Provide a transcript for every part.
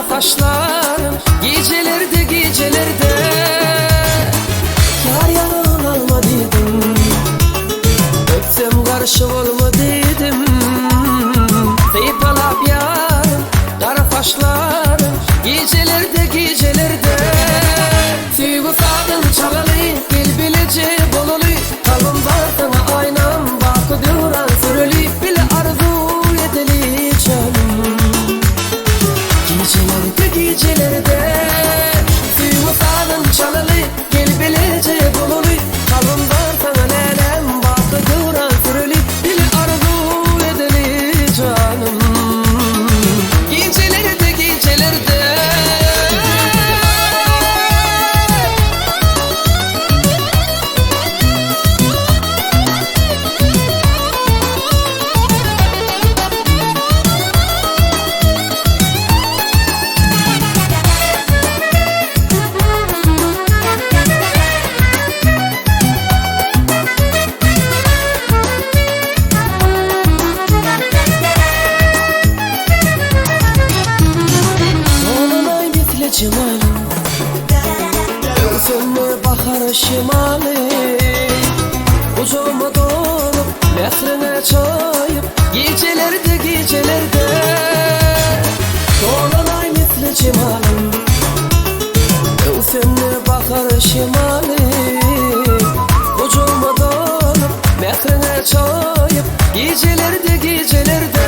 kaşlarım gecelerde gecelerde. Yar yanına alma dedim, öpsem karşı olma dedim. Seyfalap yarım kara kaşlarım gecelerde gecelerde. Süyü sağdın çalalı gel bilece bolalı, kalbim var sana aynam bakı duran sürülü. Bile arzu edeli canım gecelerde gecelerde. Süyü sağdın çalalı gel bilece bolalı, kalbim var sana nenem bakı duran sürülü. Bile arzu edeli canım gecelerde gecelerde. Cemal'im gözüme bakar şimali, ucuma donup mehrine çayıp gecelerde gecelerde. Dolanay misli Cemal'im gözüme bakar şimali, ucuma donup mehrine çayıp gecelerde gecelerde.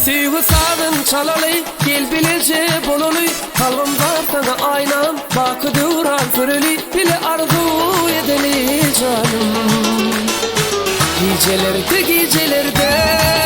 Süyü sağdın çalalı gel bilece bolalı, kalbim var sana aynam bakı duran sürülü. Bile arzu edeli canım gecelerde gecelerde.